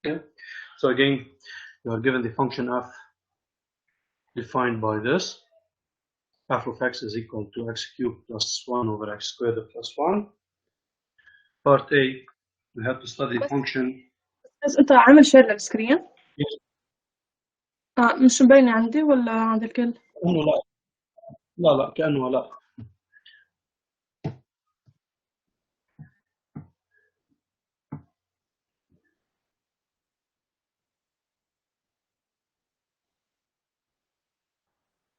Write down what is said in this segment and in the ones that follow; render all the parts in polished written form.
Okay. So again, you are given the function f defined by this. F of x is equal to x cubed plus 1 over x squared plus 1. Part A, we have to study function. بس انت عامل شير للسكرين؟ Yes. مش مبينة عندي ولا عند الكل؟ كأنه لا. لا كأنه لا.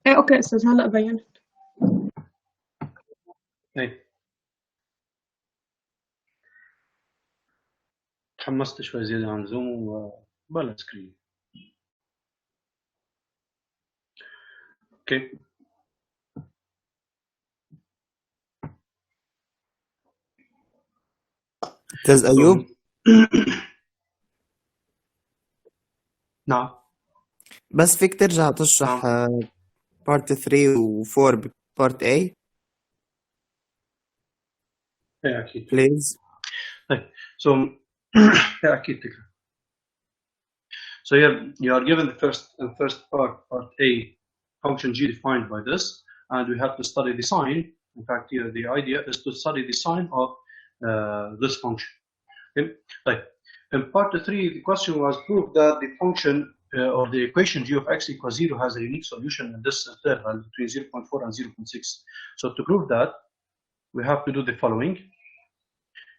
ايه اوكي استاذ هلا بينت. ايه تحمست شوي زيادة عن زوم وبلا سكرين. اوكي. أستاذ أيوب. نعم. بس فيك ترجع تشرح بارت 3 و 4 بارت A؟ ايه أكيد. Please. طيب. So ايه أكيد تكرر. So here you are given the first part A, function g defined by this, and we have to study the sign. In fact, here the idea is to study the sign of this function. Okay. Right. In part 3, the question was proved that the function or the equation g of x equals 0 has a unique solution in this interval between 0.4 and 0.6. So to prove that, we have to do the following.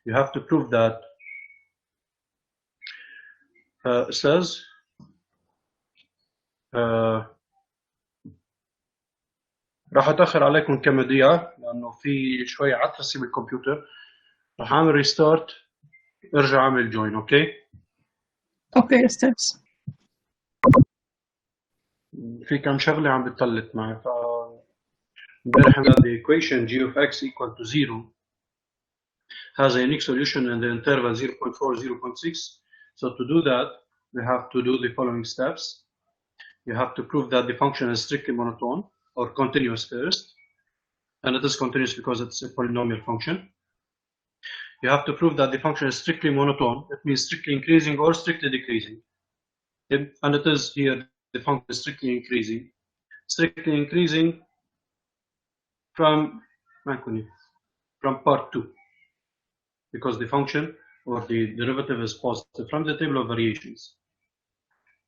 You have to prove that it says راح اتاخر عليكم كم دقيقه لانه في شويه عطسه بالكمبيوتر. راح اعمل ريستارت، ارجع اعمل جوين. اوكي اوكي استاذ. في كم شغله عم بتطلت معي. ف امبارح the equation g of x equal to 0 has a unique solution in the interval 0.4 0.6. So to do that, we have to do the following steps. You have to prove that the function is strictly monotone or continuous first, and it is continuous because it's a polynomial function. You have to prove that the function is strictly monotone. It means strictly increasing or strictly decreasing. And it is here the function is strictly increasing. Strictly increasing from part 2, because the function or the derivative is positive. From the table of variations,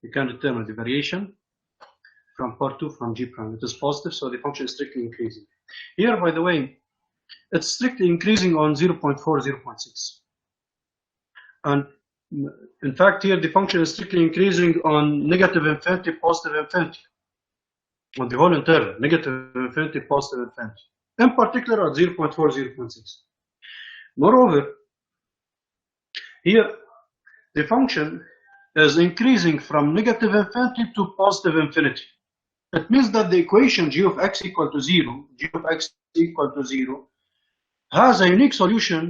you can determine the variation from part 2 from g prime. It is positive, so the function is strictly increasing. Here, by the way, it's strictly increasing on 0.4, 0.6. And in fact, here the function is strictly increasing on negative infinity, positive infinity. On the whole interval, negative infinity, positive infinity. In particular at 0.4, 0.6. Moreover, here the function is increasing from negative infinity to positive infinity. It means that the equation g of x equal to 0, g of x equal to 0, has a unique solution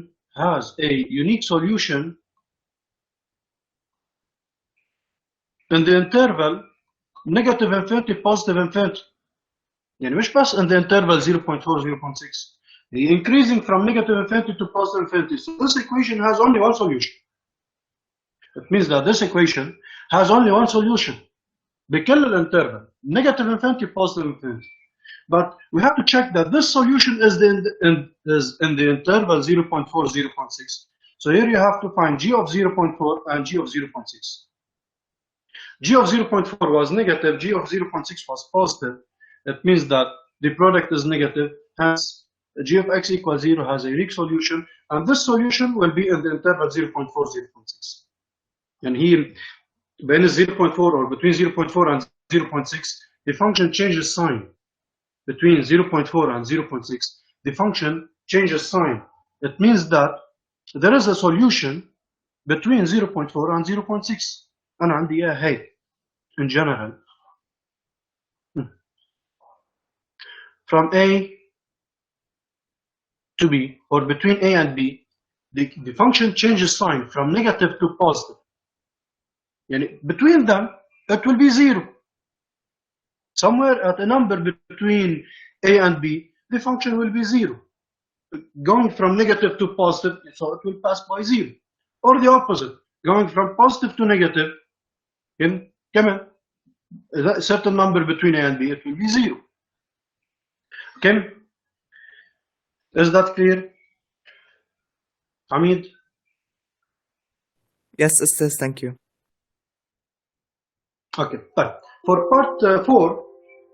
in the interval negative infinity, positive infinity. يعني مش بس in the interval 0.4, 0.6. Increasing from negative infinity to positive infinity. So this equation has only one solution. It means that this equation has only one solution. بكل الانترفال negative infinity, positive infinity. But we have to check that this solution is in the interval 0.4, 0.6. So here you have to find g of 0.4 and g of 0.6. G of 0.4 was negative, g of 0.6 was positive. It means that the product is negative, hence g of x equals 0 has a unique solution, and this solution will be in the interval 0.4, 0.6. And here, between 0.4 or between 0.4 and 0.6, the function changes sign. Between 0.4 and 0.6, the function changes sign. It means that there is a solution between 0.4 and 0.6. أنا عندي إياها هي in general. From A to B, or between A and B, the function changes sign from negative to positive. Yani between them, it will be 0. Somewhere at a number between A and B, the function will be 0. Going from negative to positive, so it will pass by 0. Or the opposite. going from positive to negative, كمان a certain number between A and B, it will be 0. Okay? Is that clear? Hamid? Yes, Ustaz, thank you. Okay. For part 4,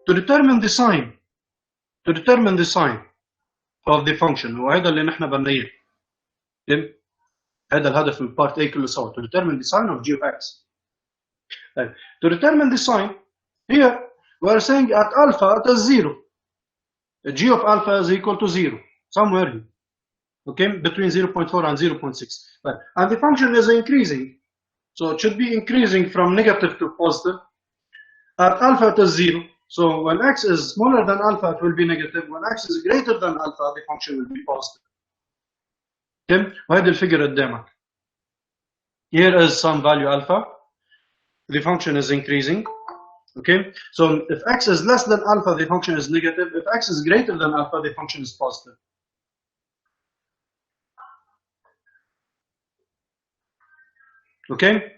to determine the sign of the function, وهذا اللي نحن بنيه. هذا الهدف من part A كله سوا. To determine the sign of g of x. To determine the sign, here we are saying at alpha it is 0. G of alpha is equal to 0, somewhere here. Okay, between 0.4 and 0.6. And the function is increasing. So it should be increasing from negative to positive. At alpha it is 0. So when x is smaller than alpha, it will be negative. When x is greater than alpha, the function will be positive. Okay, وهذه الفكرة قدامك. Here is some value alpha. The function is increasing. Okay, so if x is less than alpha, the function is negative. If x is greater than alpha, the function is positive. Okay?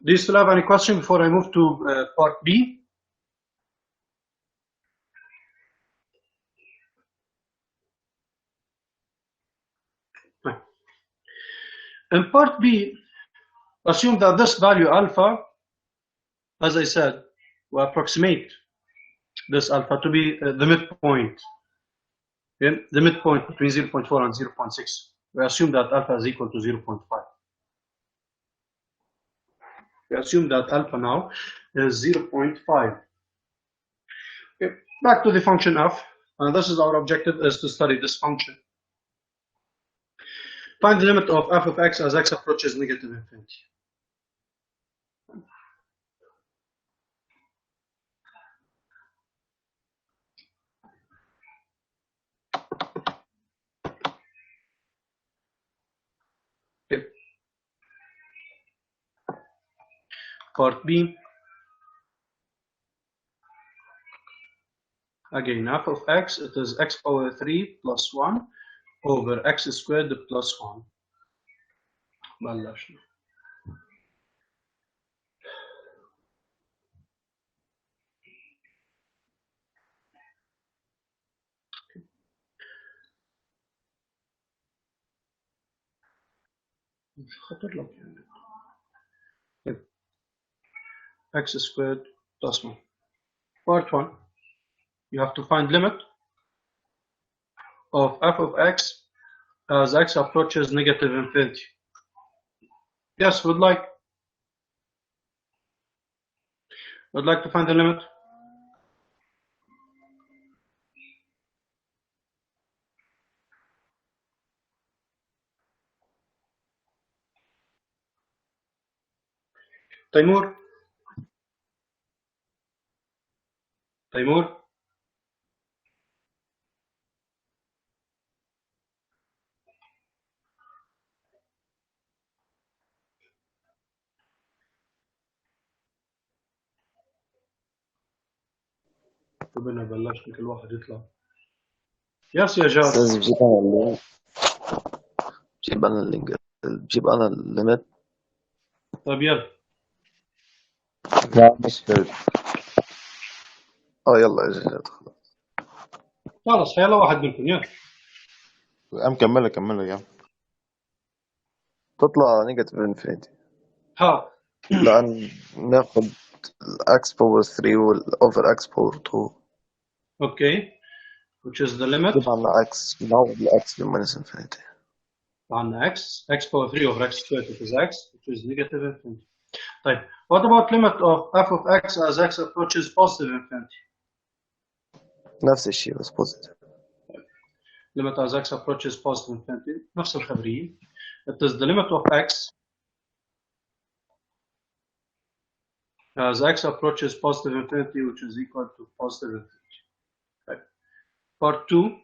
Do you still have any question before I move to part B? In part B, assume that this value alpha, as I said, we approximate this alpha to be the midpoint. Okay? The midpoint between 0.4 and 0.6. We assume that alpha is equal to 0.5. We assume that alpha now is 0.5. Okay. Back to the function f, and this is our objective, is to study this function. Find the limit of f of x as x approaches negative infinity. Okay. Part B. Again, f of x, it is x power 3 plus 1 over x squared plus 1. بلشنا. مش خطر لك يعني. X squared plus 1. Part 1. You have to find limit of f of x as x approaches negative infinity. Yes, would like to find the limit. Taimur? Taimur? ربنا بلشنا كل واحد يطلع. يس يا جاد. استاذ بجيب انا الليمت. طيب يلا. لا مش فاهم. يلا يا جاد خلاص يلا واحد منكم يلا. كملها يا تطلع نيجاتيف انفينيتي. ها. لان ناخد الاكس باور 3 والاوفر اكس باور 2. Okay. Which is the limit. عندنا اكس نعوض الاكس بماينس انفينيتي. عندنا x power 3 over x squared, which is x, which is negative infinity. طيب, what about limit of f of x as x approaches positive infinity? نفس الشيء بس بوزيتيف. Limit as x approaches positive infinity. نفس الخبرية. It is the limit of x as x approaches positive infinity, which is equal to positive infinity. Right. Part 2.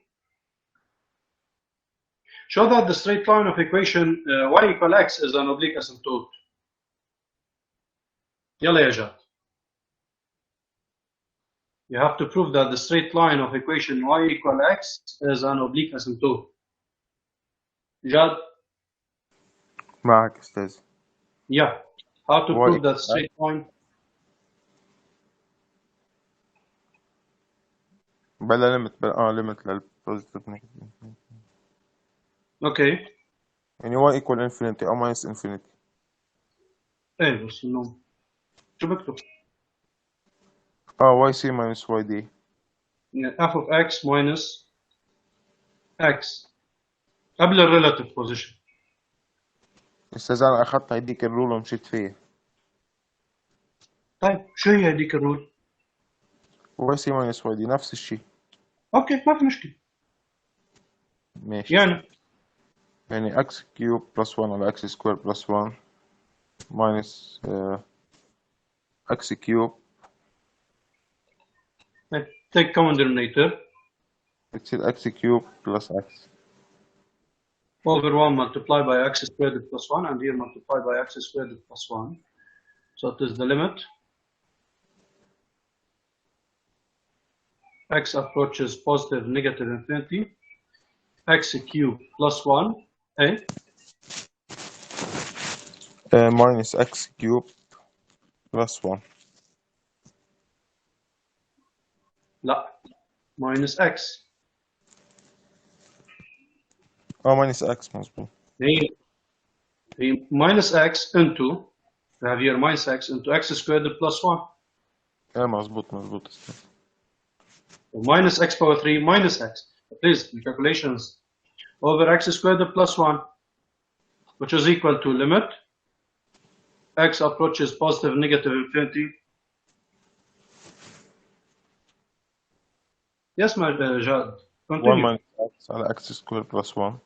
Show that the straight line of equation y equal x is an oblique asymptote. يلا يا جاد. you have to prove that the straight line of equation y equal x is an oblique asymptote. Jad? معك أستاذ. Yeah. How to Y prove that equal straight line? بلا ليميت ليميت للبوزيتيف نيجاتيف. Okay. يعني y equal infinity أو minus infinity. ايه بس انه شو بكتب؟ yc minus yd. يعني f of x minus x قبل ال relative position. أستاذ أنا أخدت هيديك الرول ومشيت فيها. طيب شو هي هذيك الرول؟ yc minus yd نفس الشيء. اوكي ما في مشكلة. ماشي. يعني x cube plus 1 على x square plus 1 minus x cube. take common denominator. بتصير x cube plus x. Over 1 multiplied by x squared plus 1 and here multiplied by x squared plus 1. So it is the limit. X approaches positive, negative infinity. X cube plus 1. Eh? Minus x cube plus 1. لا. Minus x. minus x مظبوط. هي minus x into we have here minus x into x squared plus 1. مظبوط minus x power 3 minus x. Please, the calculations over x squared plus 1, which is equal to limit x approaches positive, negative infinity. Yes, my Jad. 1 Continue. minus x على x squared plus 1.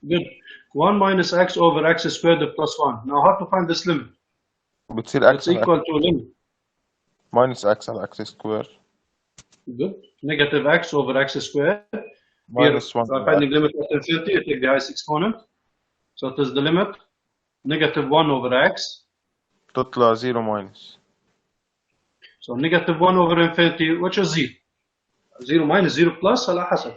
Good. 1 minus x over x squared plus 1. Now, how to find this limit? بتصير It's x على equal to limit. minus x على x squared. Good. Negative x over x squared. Minus Here, 1 by finding limit at infinity, you take the highest exponent. So it is the limit. Negative 1 over x. تطلع 0 minus. So negative 1 over infinity, which is 0. 0 minus 0 plus على حسب.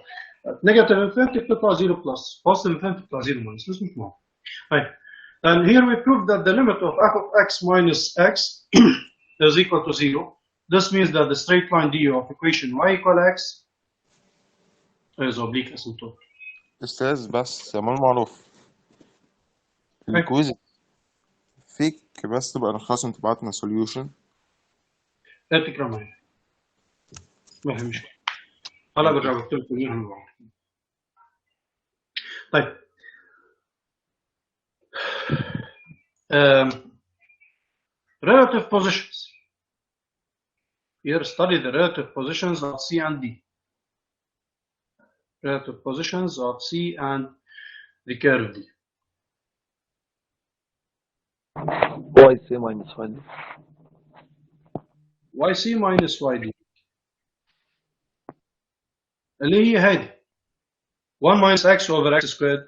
Negative infinity بتطلع 0 plus. Positive infinity بتطلع 0 minus. This is more. Right. And here we prove that the limit of f of x minus x is equal to 0. This means that the straight line du of equation y equal x is oblique asymptote. أستاذ بس مو معروف. الكويز فيك بس تبقى نخلص انت بعتنا solution. لا تكرم معي. ما في مشكلة. هلا برجع بكتب لكم اياها. طيب. Relative positions. Here study the relative positions of C and D. Relative positions of C and the curve D. yc minus yd. YC minus YD. اللي هي هذه 1 minus x over x squared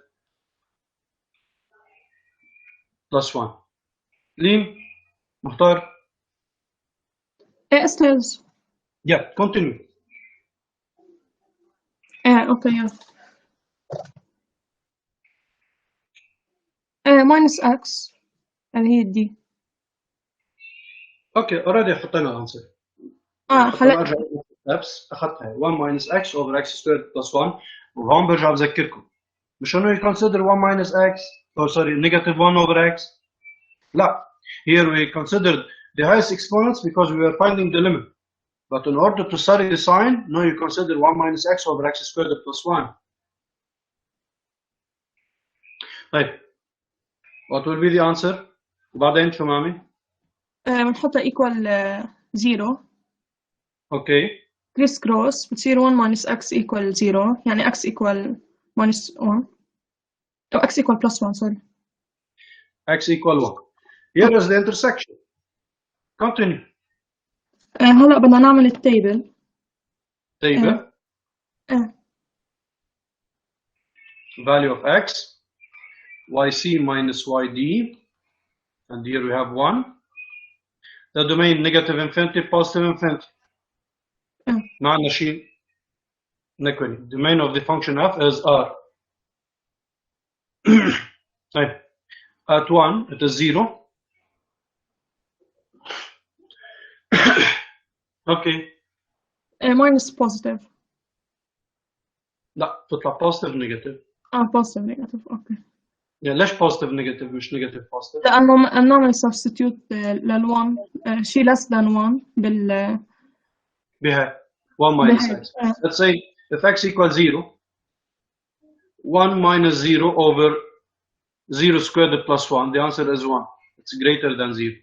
plus 1. لين مختار. ايه استاذ. Yeah, continue. ايه اوكي يلا. ايه minus x اللي هي دي. اوكي already حطينا الانسر. هلا steps اخذتها 1 minus x over x squared plus 1 وهون برجع بذكركم مش انه you consider 1 minus x oh sorry negative 1 over x لا here we considered the highest exponents because we were finding the limit but in order to study the sign no you consider 1 minus x over x squared plus 1. طيب what will be the answer وبعدين شو مامي؟ بنحطها equal 0. اوكي كريس كروس بتصير 1 minus x equal 0 يعني x equal minus 1 أو x equal plus 1 sorry. x equal 1. Here is the intersection. Continue. هلا بدنا نعمل التيبل. Table. Value of x yc minus yd and here we have 1. The domain negative infinity, positive infinity. ما عندنا شيء نكوني. domain of the function f is r. طيب at 1 it is 0. اوكي minus positive. لا تطلع positive negative. positive negative اوكي. يعني ليش positive negative مش negative positive؟ لأنه نعمل substitute لل1 شيء less than 1 بهاي 1 minus بهاي. x. Let's say if x equals 0, 1 minus 0 over 0 squared plus 1, the answer is 1. It's greater than 0.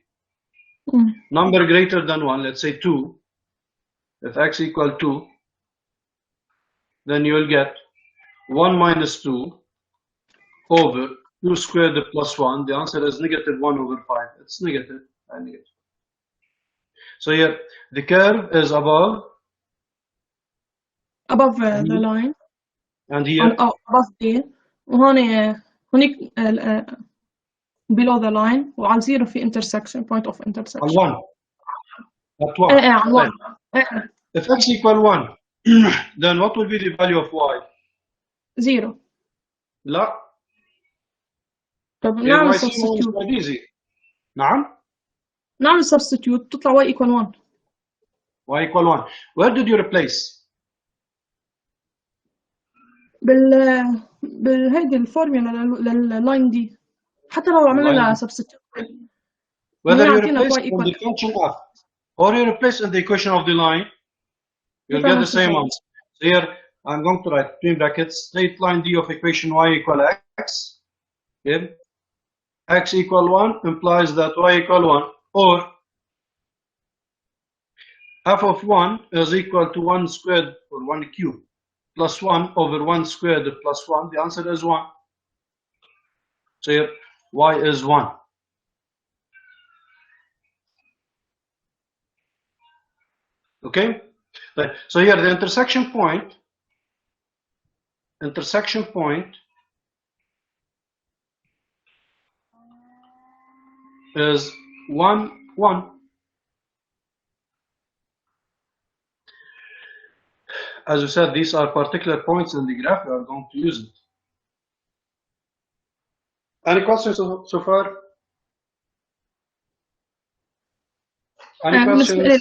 Number greater than 1, let's say 2. If x equal 2, then you will get 1 minus 2 over 2 squared plus 1. The answer is negative 1 over 5. It's negative. Negative. So here, the curve is above the line. And here? above the. هونيك below the line وعلى 0 في intersection, point of intersection. على 1. At 1. على 1. If x equal 1, then what will be the value of y? 0. لا. طب نعمل y substitute. quite easy. نعم. نعمل substitute تطلع y equal 1. y equal 1. Where did you replace? بالهيدي الفورمولا لللاين دي. حتى لو عملنا لها substitute. Whether you replace in the function f or you replace in the equation of the line, you'll get the same answer. So here I'm going to write between brackets straight line d of equation y equal x. Here x equal 1 implies that y equal 1, or f of 1 is equal to 1 squared or 1 cubed plus 1 over 1 squared plus 1. The answer is 1. So here y is 1. Okay, so here the intersection point is 1, 1. As you said, these are particular points in the graph. We are going to use it. Any questions so far? Any questions?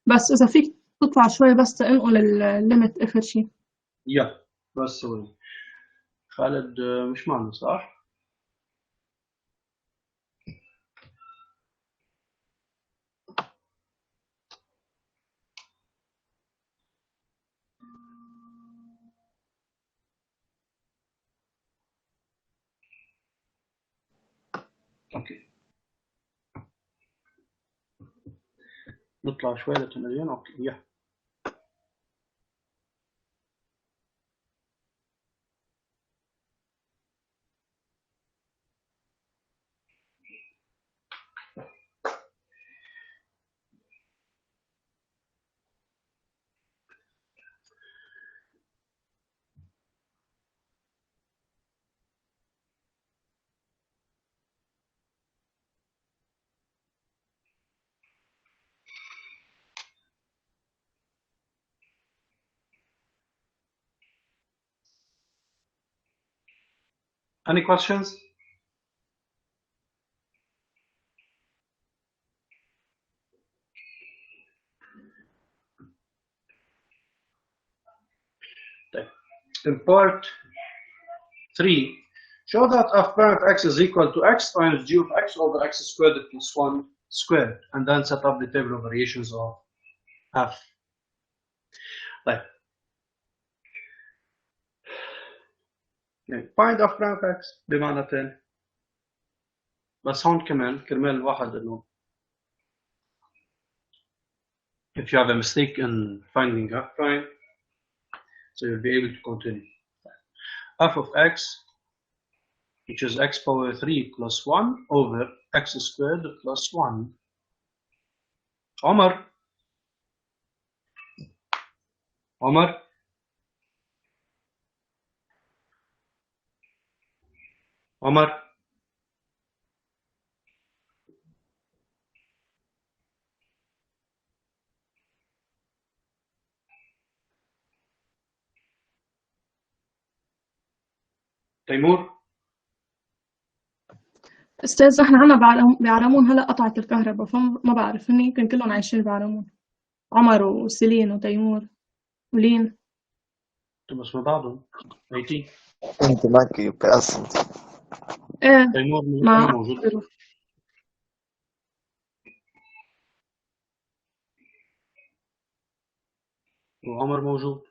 بس إذا فيك تطلع شوي بس تنقل الليمت آخر شيء. يا بس ثواني. خالد مش معنا صح؟ اوكي. نطلع شوي للتمارين. اوكي يا Any questions? In part 3, show that f prime of x is equal to x times g of x over x squared plus 1 squared, and then set up the table of variations of f. Like, find f prime of x بمعنى تاني. بس هون كمان كرمال واحد انه if you have a mistake in finding f prime, so you'll be able to continue. F of x, which is x power 3 plus 1 over x squared plus 1. Omar. تيمور أستاذ إحنا عنا بعلمون هلأ قطعت الكهرباء، فما بعرف هن يمكن كلهم عايشين بعلمون، عمر وسيلين وتيمور ولين. بس ما بعضهم 18. انت معك يو بي اس انت. إيه تيمور مع موجود. وعمر موجود.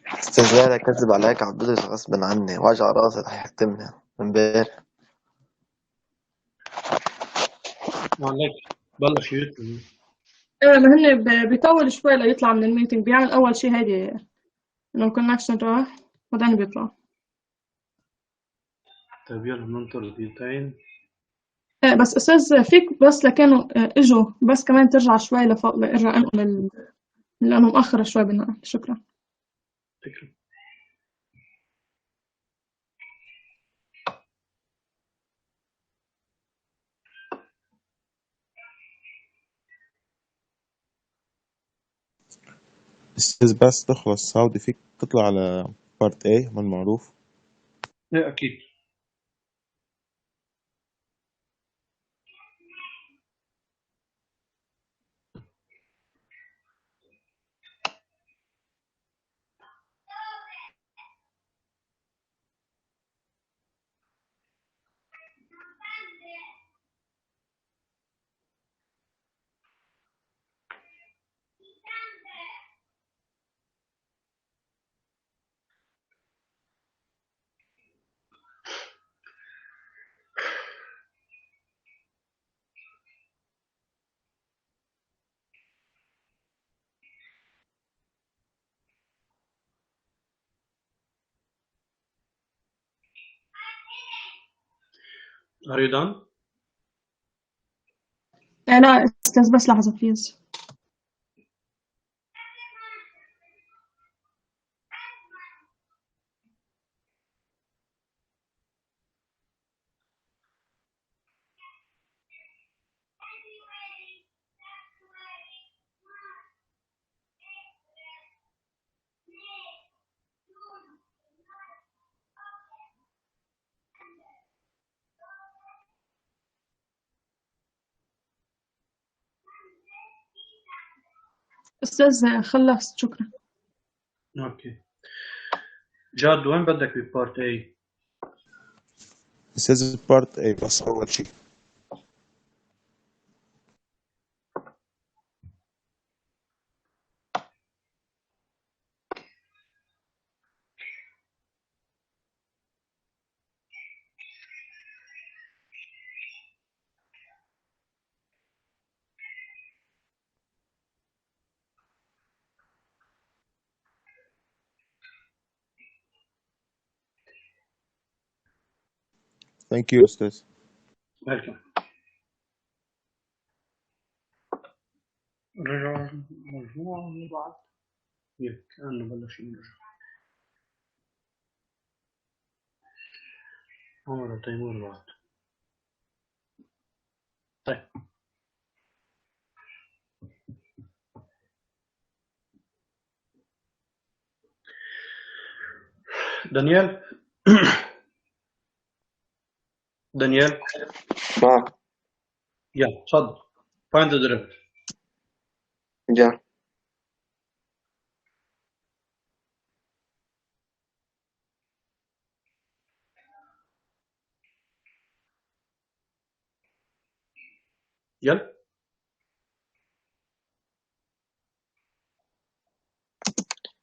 استاذ لا كذب عليك، عم بدرس غصب عني، واجع راسي رح يختمني امبارح. معلش بلش يرتب. إيه ما هن بيطول شوي ليطلع من الميتنج، بيعمل أول شي هيدي إنه الكونكشن راح بعدين بيطلع. طيب يلا ننطر دقيقتين. إيه بس أستاذ فيك بس لكانوا إجوا بس كمان ترجع شوي لفوق لأرجع أنقل لأنه مؤخرة شوي بالنقل. شكرا. فكرة. استاذ بس تخلص سعودي فيك تطلع على بارت A من المعروف. ايه اكيد. Are you done? إيه لا أستاذ بس لحظة بليز. أستاذ خلصت شكرا. اوكي. جاد وين بدك ببارت A؟ استاذ بارت A بس اول شيء. ثانك يو استاذ. ويلكم. رجع مجموعة من بعض. كأنه بلش يرجع. عمر وتيمور بعض. طيب. دانيال. دانيال. معك. يلا تفضل. find the derivative. يلا. يلا.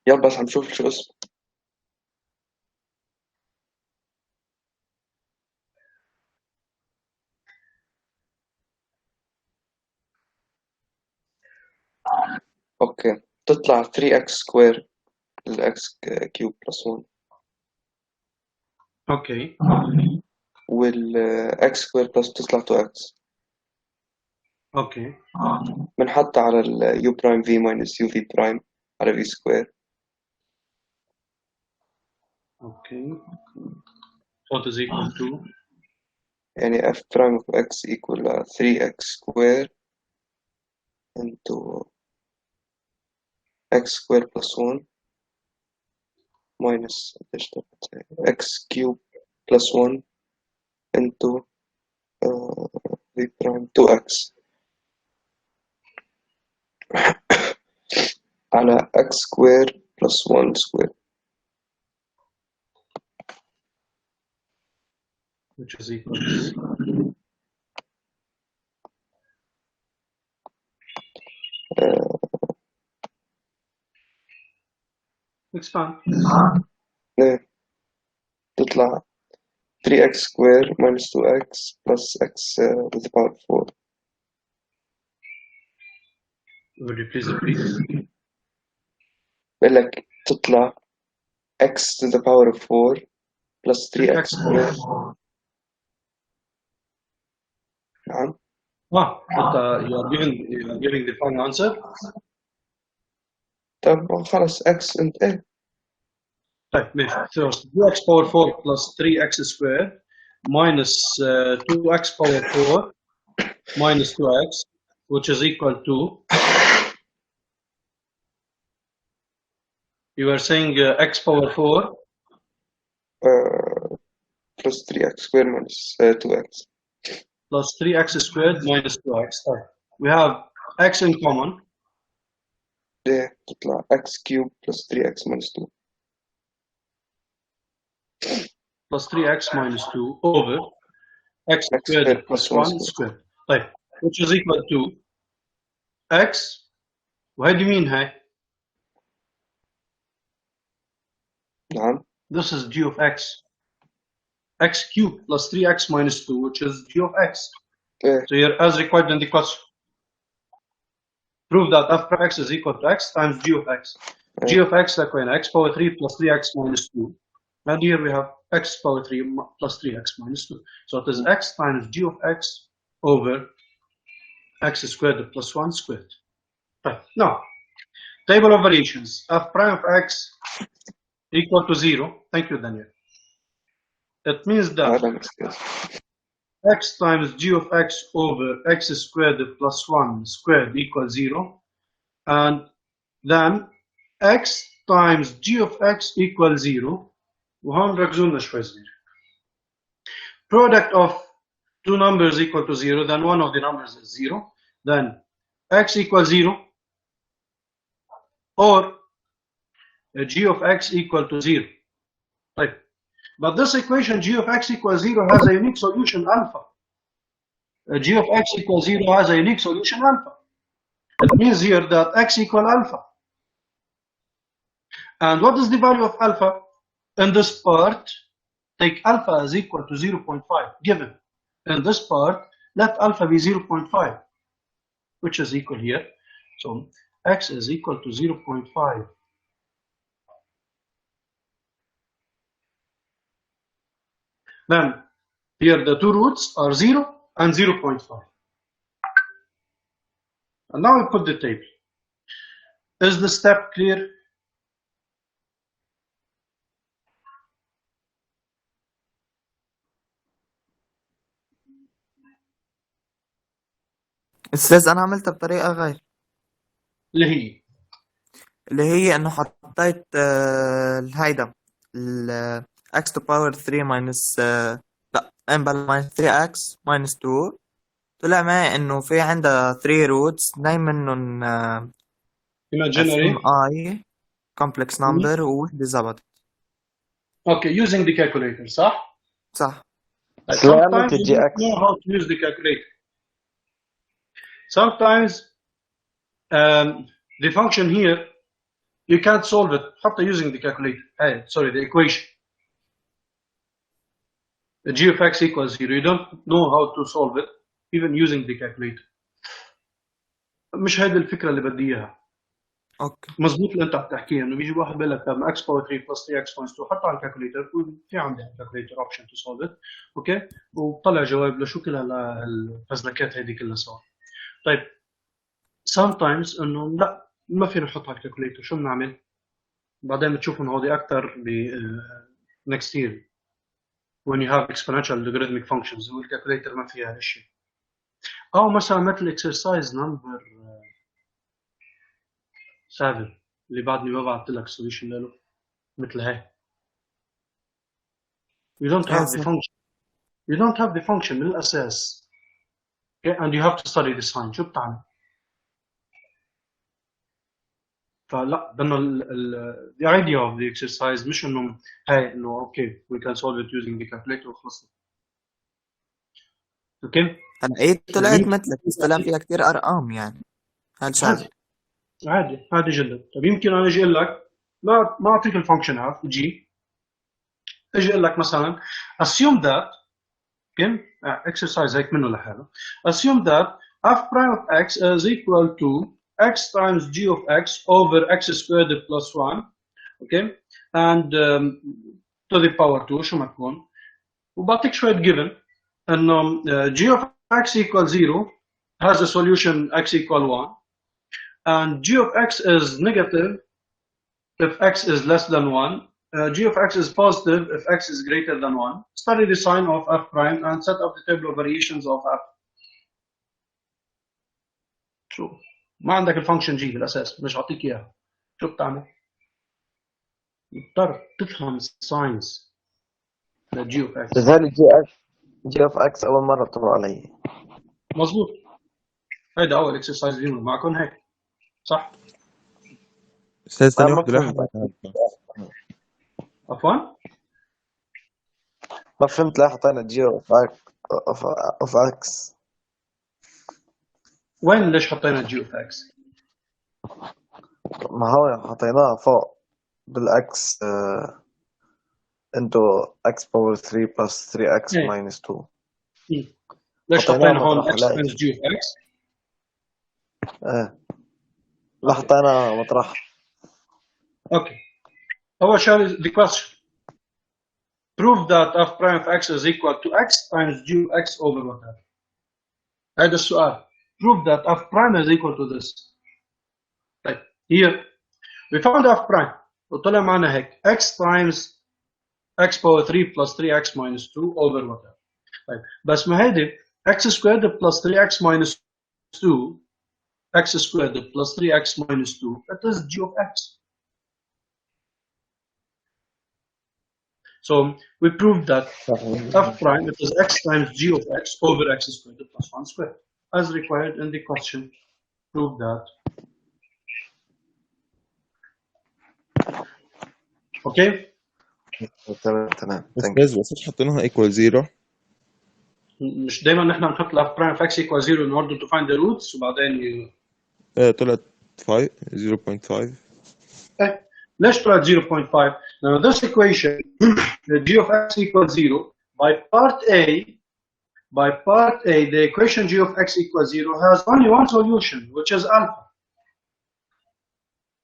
يلا بس عم شوف شو اسمه. اوكي تطلع 3x سكوير الاكس كيوب بلس 1 اوكي. والاكس سكوير بلس تطلع 2x. اوكي. بنحط على اليو برايم في ماينس يو في برايم على في سكوير. اوكي. what is equal to يعني f prime of x equal 3x square into x square plus 1 minus x cube plus 1 into v prime 2x على x square plus 1 square which is equal to expand. ليه؟ تطلع 3x square minus 2x plus x to the power 4 Would you please repeat? بقول لك تطلع x to the power of 4 plus 3x square نعم you are giving the final answer. طب خلاص x and a طيب ماشي. First 2x power 4 plus 3x squared minus 2x power 4 minus 2x, which is equal to, you are saying x power 4 plus 3x square minus 2x plus 3x squared minus 2x. طيب. We have x in common. ليه؟ تطلع x cube plus 3x minus 2 plus 3x minus 2 over x squared plus 1 squared. طيب which is equal to x, وهذه مين هاي؟ نعم This is g of x. X cubed plus 3x minus 2, which is g of x. إيه So here, as required in the question, prove that f of x is equal to x times g of x. G of x like when x power 3 plus 3x minus 2. And here we have x power 3 plus 3x minus 2. So it is x times g of x over x squared plus 1 squared. Right. Now, table of variations. F prime of x equal to 0. Thank you, Daniel. It means that هذا مستيقظ x times g of x over x squared plus 1 squared equals 0. And then x times g of x equals 0. وهون ركزونا شوي صغير. Product of two numbers equal to 0, then one of the numbers is 0. Then x equals 0 or g of x equal to 0. Right. But this equation g of x equals 0 has a unique solution alpha. G of x equals 0 has a unique solution alpha. It means here that x equal alpha. And what is the value of alpha? In this part, take alpha as equal to 0.5 given. In this part, let alpha be 0.5, which is equal here. So x is equal to 0.5. Then here the two roots are 0 and 0.5. And now we put the table. Is the step clear? استاذ انا عملتها بطريقة غير اللي هي انه حطيت هيدا ال x to power 3 minus لا امبل minus 3x minus 2 طلع معي انه في عندها 3 roots نايم منهم imaginary. i complex number ووحدة زبطت. Okay, using the calculator, صح؟ صح. Sometimes you don't know how to use the calculator. Sometimes the function here you can't solve it حتى using the calculator. Sorry, the equation. The g of x equals 0. You don't know how to solve it even using the calculator. مش هيدي الفكرة اللي بدي إياها. اوكي. مظبوط اللي أنت عم تحكيه إنه بيجي واحد بيقول لك طب x power 3 plus 3x minus 2 حطه على الكالكوليتر وفي عندي calculator option to solve it. اوكي وطلع جواب لشو كل الفزلكات هيدي كلها سوا. طيب sometimes إنه لا ما فينا نحط على الكالكوليتر شو بنعمل؟ بعدين بتشوفهم هودي أكثر ب next year when you have exponential logarithmic functions والكالكوليتر ما فيها هالشيء. أو مثلا مثل exercise number 7 اللي بعدني ما بعثت لك solution له مثل هيك. You don't ايه have the صح. function. You don't have the function من الأساس. Okay? And you have to study the sign. شو بتعمل؟ فلا بدنا the idea of the exercise مش إنه هاي إنه okay we can solve it using the calculator وخلصنا. Okay? انا ايه طلعت يمكن مثلك بس طلع فيها كتير ارقام يعني هل شغله. عادي جدا. طيب يمكن أنا أجي أقول لك ما أعطيك الفانكشن هاف جي، أجي أقول لك مثلا assume that okay exercise هيك منه لحاله. Assume that f prime of x is equal to x times g of x over x squared plus 1 okay and to the power 2 شو ما تكون، وبعطيك شوية given انه g of x equal 0 has a solution x equal 1 and g of x is negative if x is less than 1, g of x is positive if x is greater than 1. Study the sign of f prime and set up the table of variations of f. شو ما عندك الفانكشن جي بالاساس، مش اعطيك اياها، شو بتعمل؟ مضطر تفهم الساينز للجي اوف اكس. لذلك جي اوف اكس اول مره بتمر علي. مظبوط، هيدا اول اكسرسايز بيعملوا معكم هيك صح؟ استاذ ثاني ما واحدة لاحظ فهمت عفوا؟ ما فهمت ليه حطينا جي اوف اكس. وين ليش حطينا الجي اوف اكس؟ ما هو حطيناه فوق بالاكس انتو اكس باور 3 بلس 3 اكس ايه ماينس 2. ليش حطيناه حطينا هون مطرح اكس لاقي. تايمز جي اوف اكس؟ ايه لا حطينا مطرح. اوكي اول شيء the question prove that f prime of x is equal to x times g of x over whatever. هذا السؤال prove that f prime is equal to this. طيب here we found f prime وطلع معنا هيك x times x power 3 plus 3x minus 2 over whatever. طيب بس ما هيدي x squared plus 3x minus 2 x squared plus 3x minus 2 that is g of x. So we proved that f prime it is x times g of x over x squared plus 1 squared as required in the question. Prove that. Okay. تمام. استاذ بس حطيناها equal 0. مش دايما نحن بنحط f prime of x equal 0 in order to find the roots وبعدين طلعت 5 0.5. ليش طلعت 0.5؟ Now this equation the g of x equals 0 by part A the equation g of x equals 0 has only one solution which is alpha.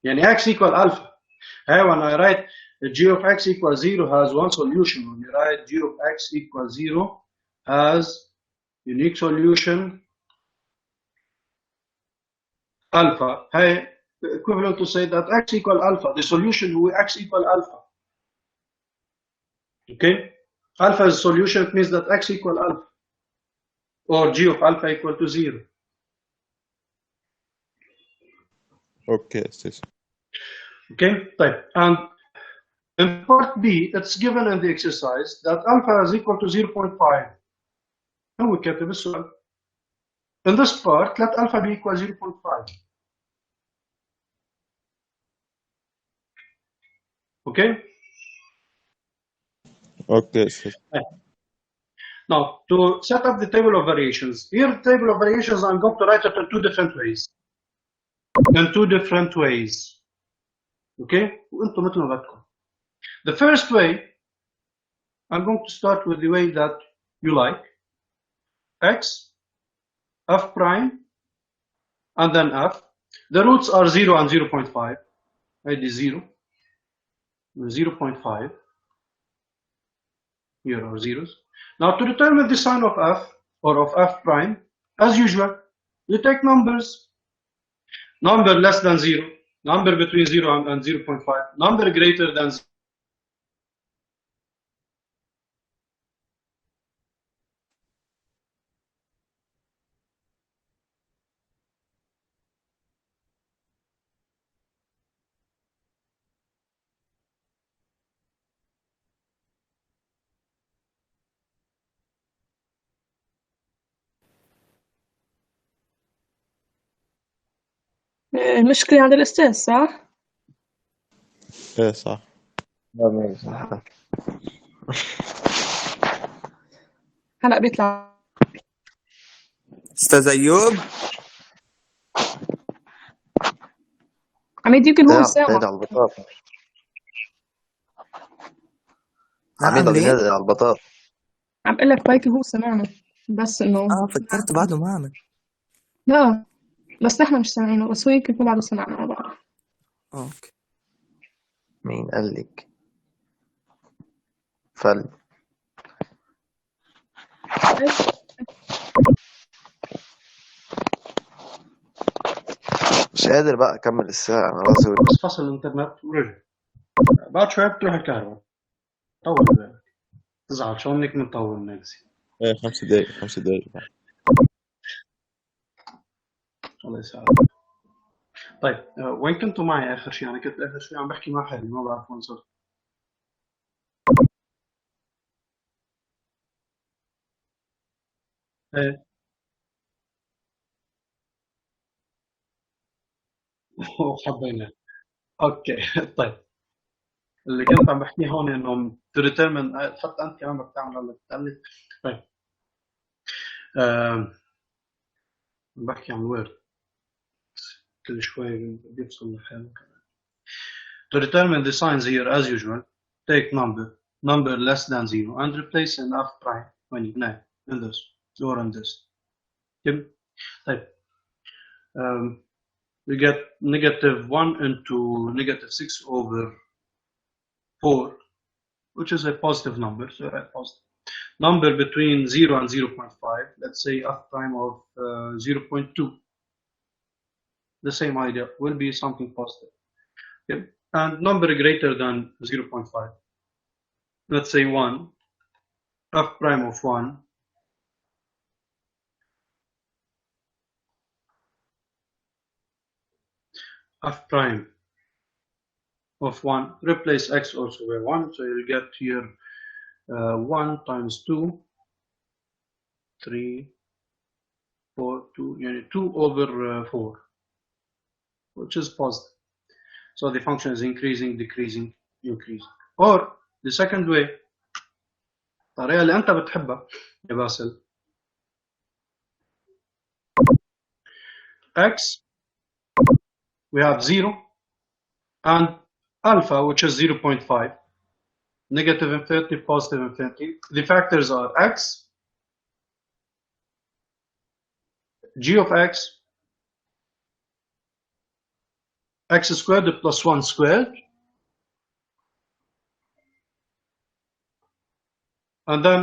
يعني x equal alpha. Hey, when I write the g of x equals 0 has one solution. When you write g of x equals 0 has unique solution alpha. Hey, equivalent to say that x equal alpha. The solution will x equal alpha. Okay? Alpha is solution, it means that x equal alpha. Or g of alpha equal to 0. اوكي استاذ. Okay? طيب. And in part B, it's given in the exercise that alpha is equal to 0.5. هو كاتب السؤال. In this part, let alpha be equal 0.5. Okay? اوكي استاذ. Now, to set up the table of variations, here the table of variations, I'm going to write it in two different ways. Okay? وانتم مثل ما بدكم. The first way, I'm going to start with the way that you like. X, f prime, and then f. The roots are 0 and 0.5. It is 0. 0.5. Here are zeros. Now to determine the sign of f or of f prime, as usual, you take numbers. Number less than 0, number between 0 and 0.5, number greater than 0. المشكلة عند الأستاذ صح؟ ايه صح. لا ماشي. هلأ بيطلع. استاذ ايوب عميد يمكن هو مش بينادي سامع. على البطاطا. عميد نعم عم ليه؟ بينادي على البطاطا. عم بقول لك بايكي هو سمعنا، بس إنه فكرت بعده ما عمل. لا، بس نحن مش سامعينه، بس هو يمكن هو بعده سمعنا، ما بعرف. اوكي. مين قال لك؟ فل مش قادر بقى أكمل الساعة، أنا راسي بس فصل الانترنت ورجع، بعد شوي بتروح الكهرباء. طول بالك، تزعل شو انك مطول نفسي. ايه 5 دقايق 5 دقايق بعد. الله يسعدك. طيب وين كنتوا معي اخر شيء؟ انا كنت اخر شيء عم بحكي مع حالي، ما بعرف وين صرت. ايه وحبينا. اوكي طيب، اللي كنت عم بحكيه هون انه to determine، حتى انت كمان بدك تعمل اللي بتقلد. طيب بحكي عن وورد، كل شوي بيفصل لحاله كمان. To determine the signs here as usual, take number less than 0 and replace in f prime when you in this or in this. Okay. طيب we get -1 into -6/4, which is a positive number, so write positive. Number between 0 and 0.5, let's say f prime of 0.2. The same idea will be something positive. Okay. And number greater than 0.5, let's say 1, f prime of 1, f prime of 1, replace x also by 1, so you'll get here 1 times 2, 3, 4, 2, 2/4, which is positive. So the function is increasing, decreasing, increasing. Or the second way، الطريقة اللي أنت بتحبها يا باسل، x we have 0 and alpha, which is 0.5, negative infinity, positive infinity. The factors are x, g of x, x squared plus 1 squared, and then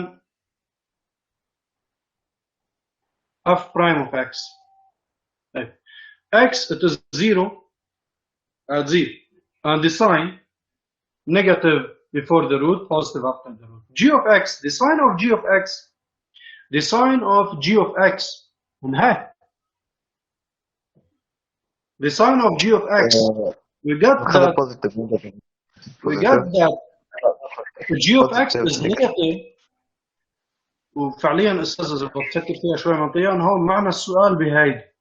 f prime of x. Right. X, it is 0 at 0, and the sign negative before the root, positive after the root. G of x, the sign of g of x, the sign of g of x, the sign of g of x, we get خلي that بوزيتيف g of x is negative. وفعليا استاذ اذا بتفكر فيها شوي منطقيا، هون معنى السؤال بهيدي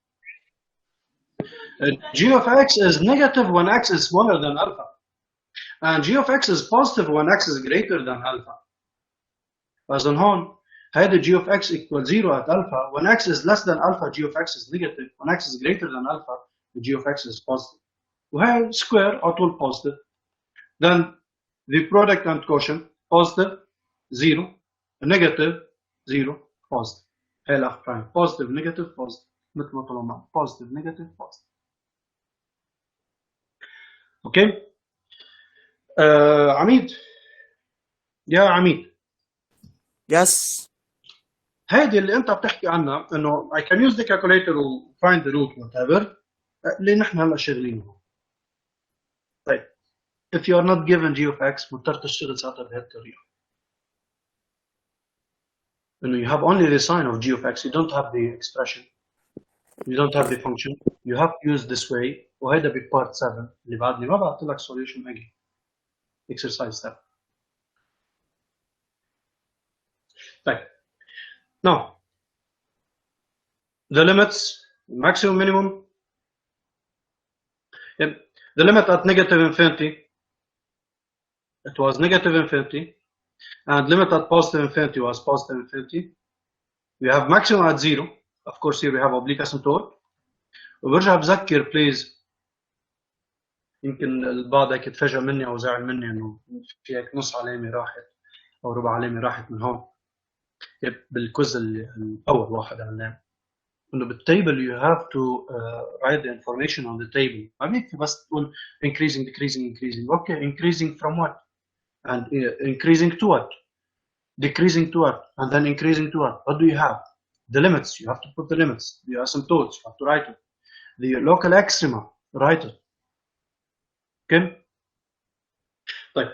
g of x is negative when x is smaller than alpha, and g of x is positive when x is greater than alpha. فإذا هون هيدا g of x equals 0 at alpha. When x is less than alpha, g of x is negative. When x is greater than alpha, the g of x is positive. وهي square على طول positive. Then the product and quotient positive 0, negative 0, positive. هي الاف prime positive negative positive، مثل ما طلعوا معنا positive negative positive. اوكي عميد، يا عميد، يس. هيدي اللي انت بتحكي عنها انه I can use the calculator و find the root whatever اللي نحن هلا شغالينه. طيب if you are not given g of x مضطر تشتغل ساعتها بهي الطريقه، انه you have only the sign of g of x, you don't have the expression, you don't have the function, you have to use this way. وهيدا ببارت 7 اللي بعدني ما بعثت لك solution again exercise 7. طيب now the limits maximum minimum The limit at negative infinity, it was negative infinity, and limit at positive infinity was positive infinity. We have maximum at 0. Of course here we have oblique asymptote. وبرجع بذكر بليز، يمكن البعض هيك تفاجأ مني او زعل مني انه في هيك نص علامه راحت او ربع علامه راحت من هون بالكوز الاول واحد عملناه، انه بالتيبل you have to write the information on the table. ما بيكفي بس تقول increasing decreasing increasing. Okay, increasing from what? And increasing to what? Decreasing to what? And then increasing to what? What do you have? The limits, you have to put the limits. The asymptotes, you have to write it. The local extrema, write it. Okay? طيب,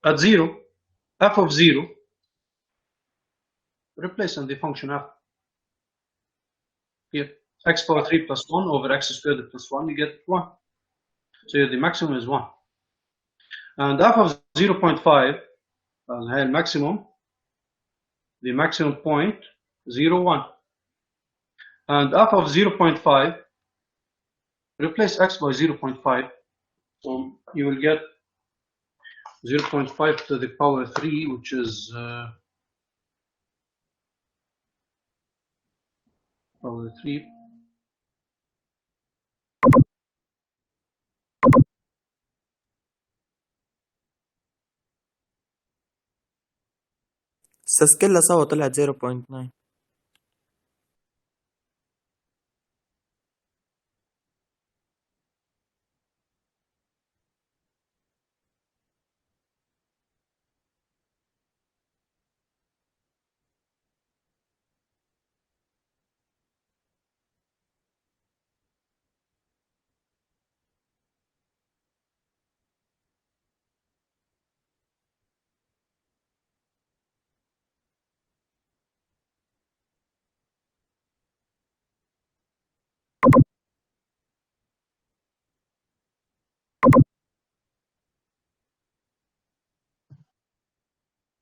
at 0, f of 0, replace in the function f. Here, x power 3 plus 1 over x squared plus 1, you get 1. So here the maximum is 1. And f of 0.5, the maximum, the maximum point, 0, 1. And f of 0.5, replace x by 0.5. So you will get 0.5 to the power 3, which is power 3. بس كلها سوا طلعت 0.9.